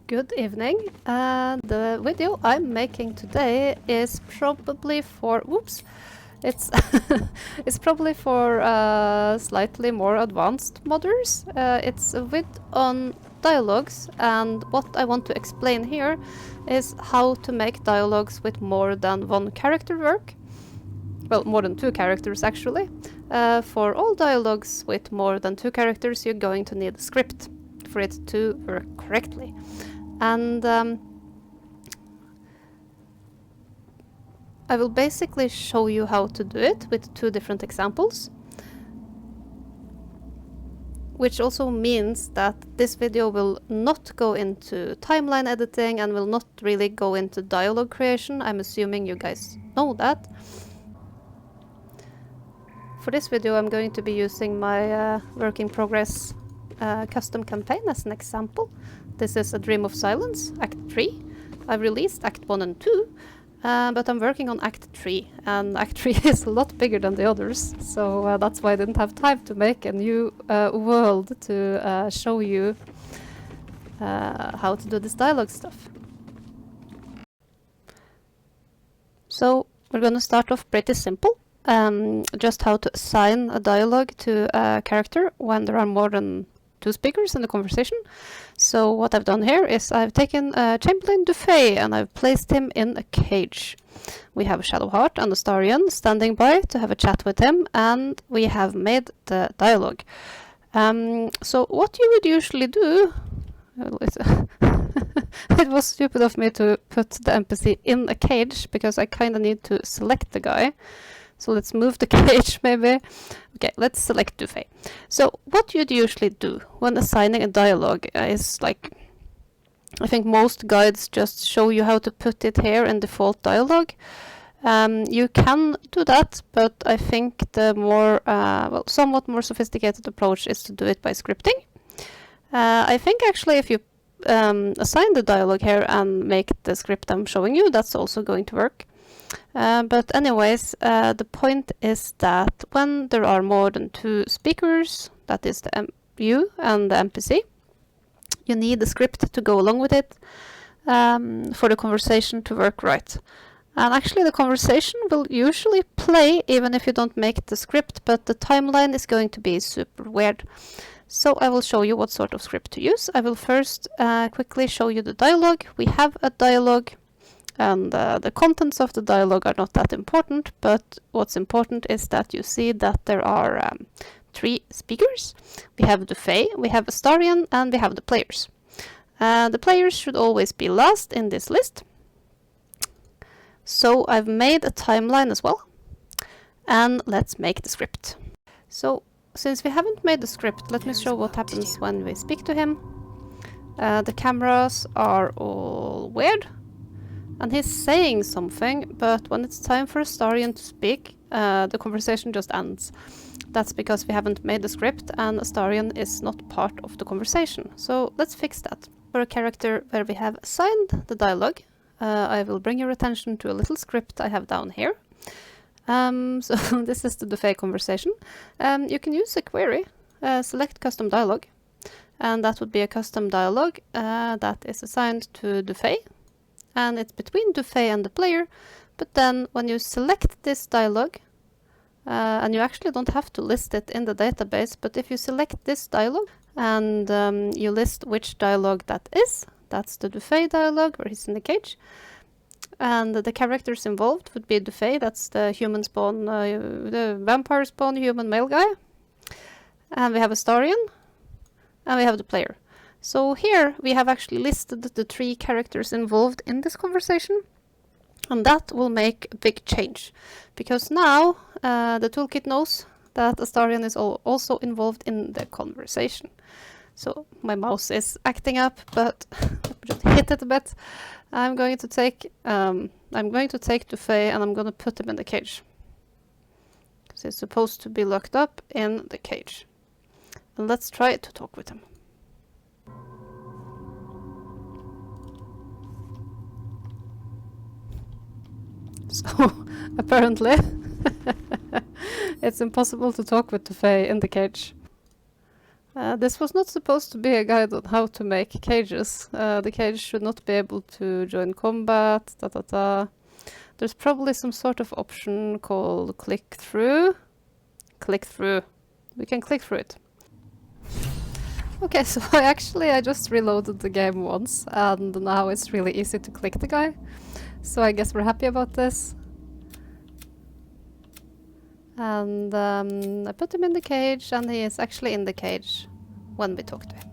Good evening. The video I'm making today is probably for it's it's probably for slightly more advanced modders. It's a vid on dialogues, and what I want to explain here is how to make dialogues with more than one character work. Well, more than two characters actually. For all dialogues with more than two characters, you're going to need a script for it to work correctly. And I will basically show you how to do it with two different examples. Which also means that this video will not go into timeline editing and will not really go into dialogue creation. I'm assuming you guys know that. For this video I'm going to be using my work in progress custom campaign as an example. This is A Dream of Silence, Act 3. I've released Act 1 and 2, but I'm working on Act 3, and Act 3 is a lot bigger than the others, so that's why I didn't have time to make a new world to show you how to do this dialogue stuff. So we're going to start off pretty simple. Just how to assign a dialogue to a character when there are more than two speakers in the conversation. So what I've done here is I've taken Chamberlain Dufay and I've placed him in a cage. We have Shadowheart and Astarion standing by to have a chat with him, and we have made the dialogue. So what you would usually do... It was stupid of me to put the NPC in a cage because I kind of need to select the guy. So let's move the cage maybe. Okay, let's select Dufay. So what you'd usually do when assigning a dialogue is like, I think most guides just show you how to put it here in default dialogue. You can do that, but I think the more, well, somewhat more sophisticated approach is to do it by scripting. I think actually if you assign the dialogue here and make the script I'm showing you, that's also going to work. But anyways, the point is that when there are more than two speakers, that is you and the NPC, you need the script to go along with it for the conversation to work right. And actually the conversation will usually play even if you don't make the script, but the timeline is going to be super weird. So I will show you what sort of script to use. I will first quickly show you the dialogue. We have a dialogue. And the contents of the dialogue are not that important, but what's important is that you see that there are three speakers. We have Dufay, we have Astarion, and we have the players. The players should always be last in this list. So I've made a timeline as well. And let's make the script. So since we haven't made the script, let me show what happens when we speak to him. The cameras are all weird. And he's saying something, but when it's time for Astarion to speak, the conversation just ends. That's because we haven't made the script and Astarion is not part of the conversation. So let's fix that. For a character where we have assigned the dialogue, I will bring your attention to a little script I have down here. So this is the Dufay conversation. You can use a query, select custom dialogue, and that would be a custom dialogue that is assigned to Dufay. And it's between Dufay and the player, but then when you select this dialogue, and you actually don't have to list it in the database, but if you select this dialogue and you list which dialogue that is, that's the Dufay dialogue where he's in the cage. And the characters involved would be Dufay, that's the human spawn, the vampire spawn human male guy. And we have Astarion, and we have the player. So here we have actually listed the three characters involved in this conversation, and that will make a big change because now the toolkit knows that Astarion is also involved in the conversation. So my mouse is acting up, but just hit it a bit. I'm going to take Dufay and I'm going to put him in the cage because he's supposed to be locked up in the cage. And let's try to talk with him. So, apparently, it's impossible to talk with Dufay in the cage. This was not supposed to be a guide on how to make cages. The cage should not be able to join combat, There's probably some sort of option called click through. Click through. We can click through it. Okay, so I just reloaded the game once, and now it's really easy to click the guy. So I guess we're happy about this. And I put him in the cage, and he is actually in the cage when we talk to him.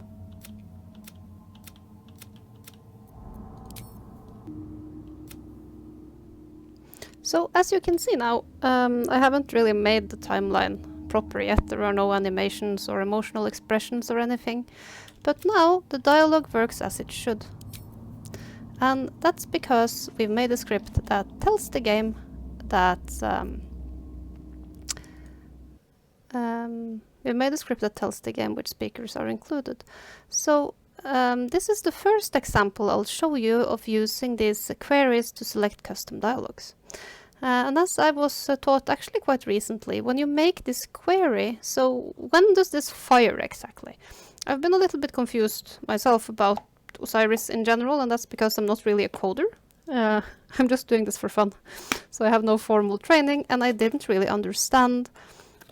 So as you can see now, I haven't really made the timeline proper yet. There are no animations or emotional expressions or anything. But now the dialogue works as it should. And that's because we've made a script that tells the game that which speakers are included. So this is the first example I'll show you of using these queries to select custom dialogues. And as I was taught actually quite recently, when you make this query, so when does this fire exactly? I've been a little bit confused myself about Osiris in general, and that's because I'm not really a coder. I'm just doing this for fun. So I have no formal training, and I didn't really understand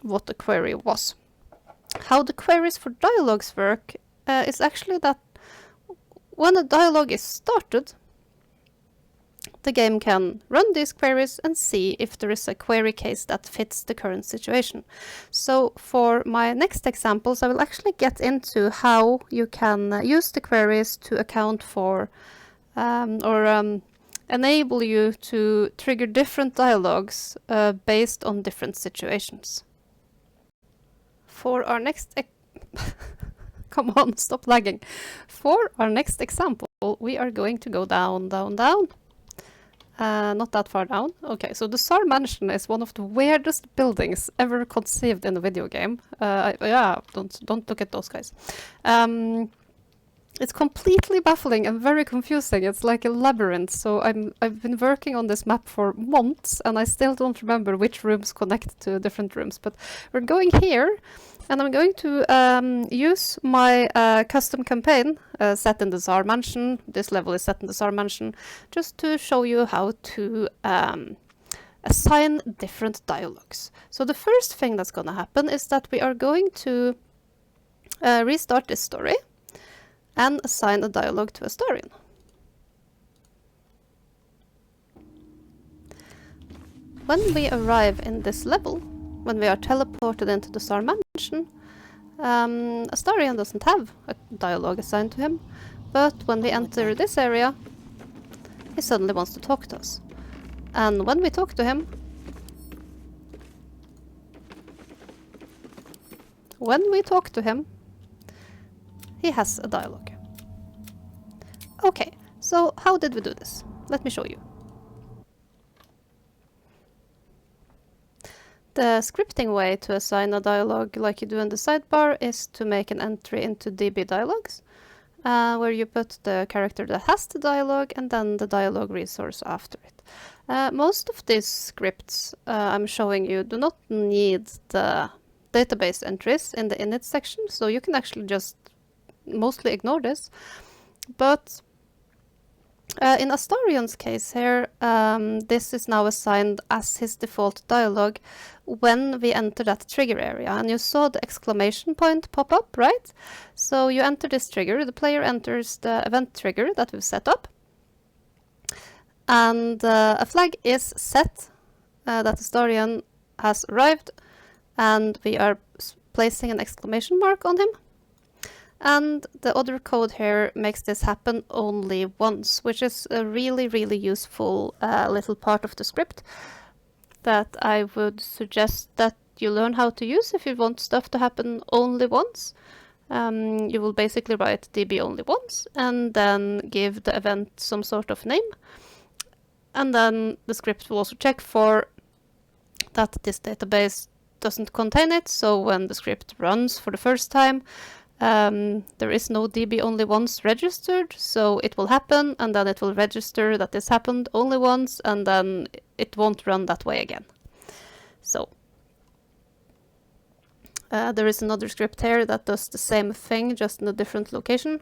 what the query was. How the queries for dialogues work is actually that when a dialogue is started, the game can run these queries and see if there is a query case that fits the current situation. So for my next examples, I will actually get into how you can use the queries to account for enable you to trigger different dialogues based on different situations. For our next come on, stop lagging. For our next example, we are going to go down, down, down. Not that far down. Okay, so the Tsar Mansion is one of the weirdest buildings ever conceived in a video game. Yeah, don't look at those guys. It's completely baffling and very confusing. It's like a labyrinth. So I've been working on this map for months, and I still don't remember which rooms connect to different rooms. But we're going here, and I'm going to use my custom campaign set in the Tsar Mansion. This level is set in the Tsar Mansion, just to show you how to assign different dialogues. So the first thing that's going to happen is that we are going to restart this story and assign a dialogue to a Astarion. When we arrive in this level, when we are teleported into the Tsar Mansion, Astarion doesn't have a dialogue assigned to him, but when we enter this area, he suddenly wants to talk to us. And when we talk to him, he has a dialogue. Okay, so how did we do this? Let me show you. The scripting way to assign a dialogue like you do in the sidebar is to make an entry into DB dialogs, where you put the character that has the dialogue and then the dialogue resource after it. Most of these scripts I'm showing you do not need the database entries in the init section, so you can actually just mostly ignore this. But in Astarion's case here, this is now assigned as his default dialogue when we enter that trigger area. And you saw the exclamation point pop up, right? So you enter this trigger, the player enters the event trigger that we've set up. And a flag is set that Astarion has arrived, and we are placing an exclamation mark on him. And the other code here makes this happen only once, which is a really, really useful little part of the script that I would suggest that you learn how to use if you want stuff to happen only once. You will basically write db only once and then give the event some sort of name. And then the script will also check for that this database doesn't contain it. So when the script runs for the first time, there is no db only once registered, so it will happen, and then it will register that this happened only once, and then it won't run that way again. So There is another script here that does the same thing, just in a different location.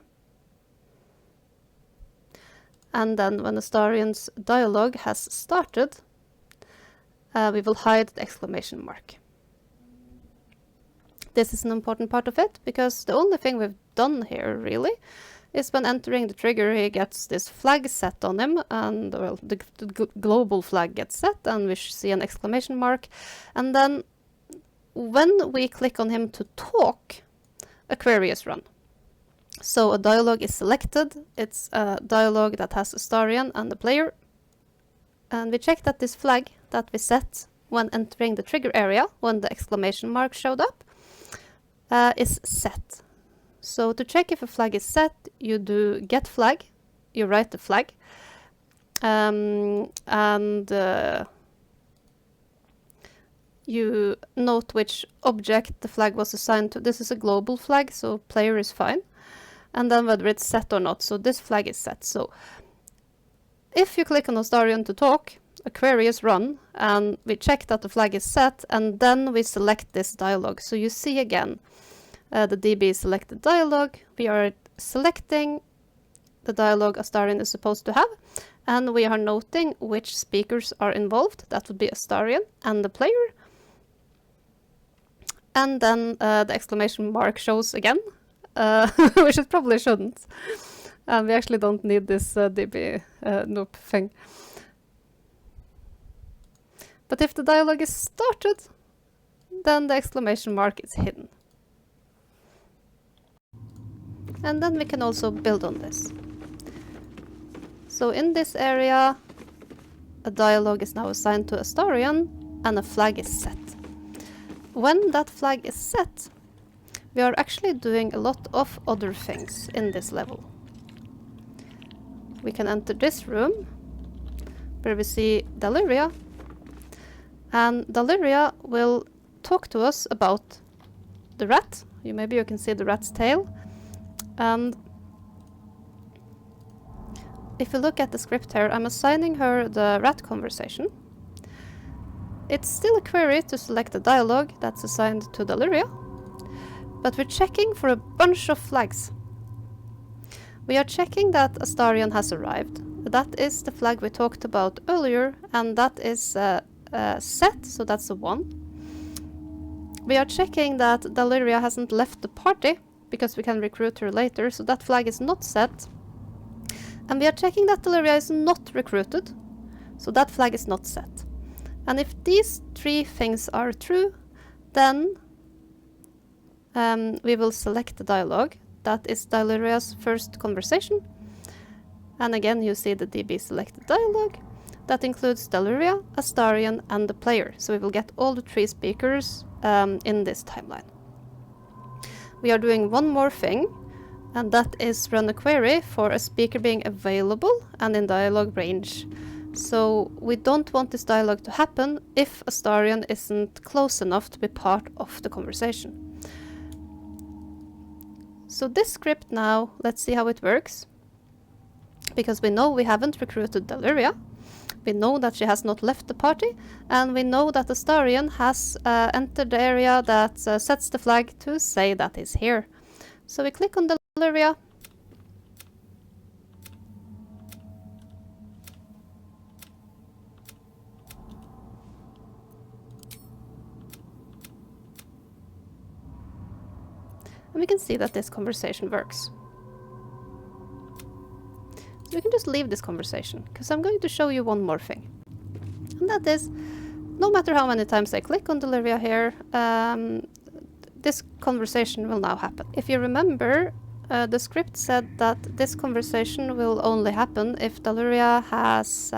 And then when Astarion's dialogue has started, we will hide the exclamation mark. This is an important part of it, because the only thing we've done here, really, is when entering the trigger, he gets this flag set on him, and well, the global flag gets set, and we see an exclamation mark. And then when we click on him to talk, a query is run. So a dialogue is selected. It's a dialogue that has Astarion and the player. And we check that this flag that we set when entering the trigger area, when the exclamation mark showed up, is set. So to check if a flag is set, you do get flag, you write the flag, and you note which object the flag was assigned to. This is a global flag, so player is fine. And then whether it's set or not. So this flag is set. So if you click on Astarion to talk, a query is run, and we check that the flag is set, and then we select this dialogue. So you see again, the DB selected dialogue. We are selecting the dialogue Astarion is supposed to have, and we are noting which speakers are involved. That would be Astarion and the player. And then the exclamation mark shows again, which it probably shouldn't. And we actually don't need this DB nope thing. But if the dialogue is started, then the exclamation mark is hidden. And then we can also build on this. So in this area, a dialogue is now assigned to Astarion, and a flag is set. When that flag is set, we are actually doing a lot of other things in this level. We can enter this room, where we see Daliria, and Daliria will talk to us about the rat. Maybe you can see the rat's tail. And if you look at the script here, I'm assigning her the rat conversation. It's still a query to select a dialogue that's assigned to Daliria, but we're checking for a bunch of flags. We are checking that Astarion has arrived. That is the flag we talked about earlier, and that is set, so that's a 1. We are checking that Daliria hasn't left the party, because we can recruit her later, so that flag is not set. And we are checking that Daliria is not recruited, so that flag is not set. And if these 3 things are true, then we will select the dialogue. That is Daliria's first conversation. And again, you see the DB selected dialogue. That includes Daliria, Astarion, and the player. So we will get all the 3 speakers in this timeline. We are doing one more thing, and that is run a query for a speaker being available and in dialogue range. So we don't want this dialogue to happen if Astarion isn't close enough to be part of the conversation. So this script now, let's see how it works. Because we know we haven't recruited Daliria, we know that she has not left the party, and we know that Astarion has entered the area that sets the flag to say that he's here. So we click on Daliria. And we can see that this conversation works. So we can just leave this conversation, because I'm going to show you one more thing. And that is, no matter how many times I click on Daliria here, this conversation will now happen. If you remember, the script said that this conversation will only happen if Daliria has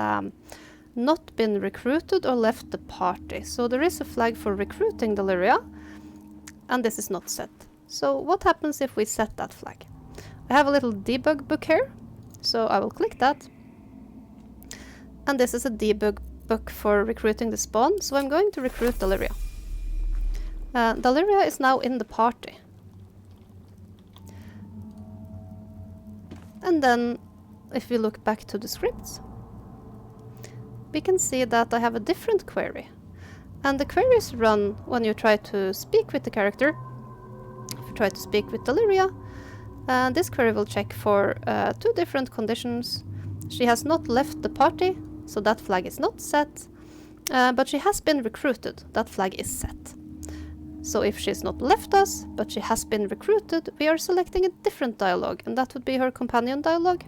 not been recruited or left the party. So there is a flag for recruiting Daliria, and this is not set. So what happens if we set that flag? I have a little debug book here. So I will click that. And this is a debug book for recruiting the spawn. So I'm going to recruit Daliria. Daliria is now in the party. And then if we look back to the scripts, we can see that I have a different query. And the queries run when you try to speak with the character. If you try to speak with Deliria, this query will check for 2 different conditions. She has not left the party, so that flag is not set. But she has been recruited, that flag is set. So if she's not left us, but she has been recruited, we are selecting a different dialogue, and that would be her companion dialogue.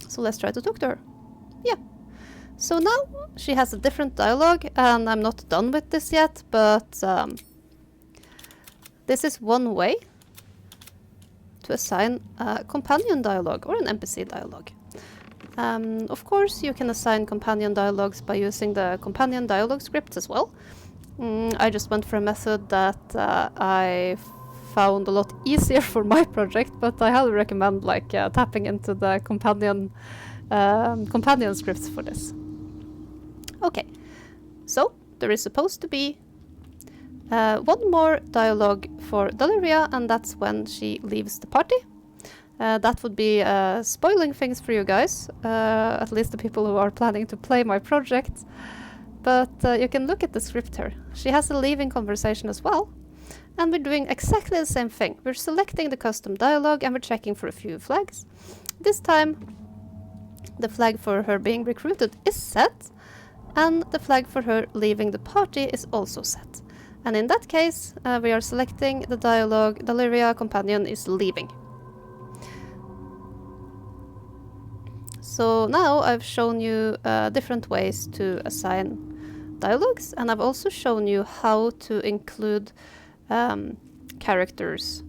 So let's try to talk to her. Yeah. So now she has a different dialogue, and I'm not done with this yet, but this is one way to assign a companion dialogue or an NPC dialogue. Of course, you can assign companion dialogues by using the companion dialogue script as well. I just went for a method that I found a lot easier for my project, but I highly recommend like tapping into the companion scripts for this. Okay, so there is supposed to be one more dialogue for Deliria, and that's when she leaves the party. That would be spoiling things for you guys, at least the people who are planning to play my project. But you can look at the script here. She has a leaving conversation as well. And we're doing exactly the same thing. We're selecting the custom dialogue and we're checking for a few flags. This time, the flag for her being recruited is set, and the flag for her leaving the party is also set. And in that case, we are selecting the dialogue Deliria companion is leaving. So now I've shown you different ways to assign dialogues, and I've also shown you how to include characters,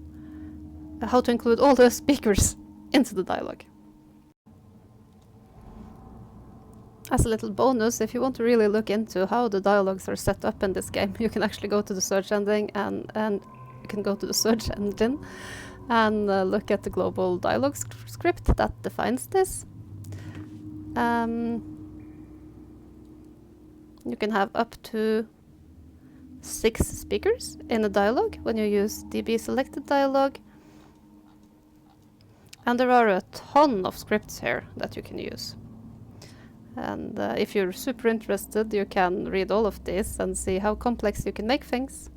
how to include all the speakers into the dialogue. As a little bonus, if you want to really look into how the dialogues are set up in this game, you can actually go to the search engine and you can go to the search engine and look at the global dialogue script that defines this. You can have up to 6 speakers in a dialogue when you use DB selected dialogue. And there are a ton of scripts here that you can use. And if you're super interested, you can read all of this and see how complex you can make things.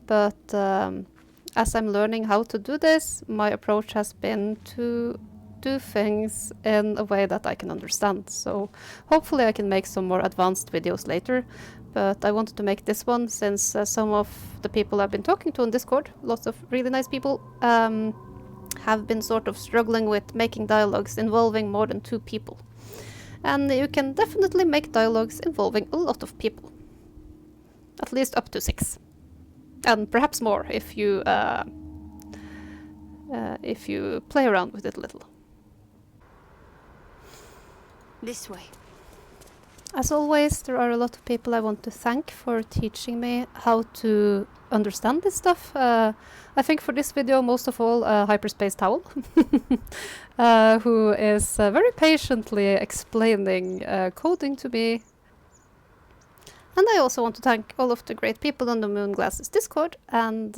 But as I'm learning how to do this, my approach has been to do things in a way that I can understand. So hopefully I can make some more advanced videos later. But I wanted to make this one since some of the people I've been talking to on Discord, lots of really nice people, have been sort of struggling with making dialogues involving more than 2 people. And you can definitely make dialogues involving a lot of people. At least up to 6. And perhaps more if you play around with it a little. This way. As always, there are a lot of people I want to thank for teaching me how to understand this stuff. I think for this video, most of all, Hyperspace Towel, who is very patiently explaining coding to me. And I also want to thank all of the great people on the Moonglasses Discord, and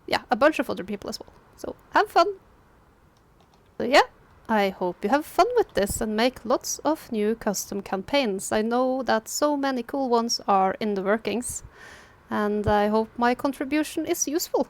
yeah, a bunch of other people as well. So have fun! So yeah. I hope you have fun with this and make lots of new custom campaigns. I know that so many cool ones are in the workings, and I hope my contribution is useful.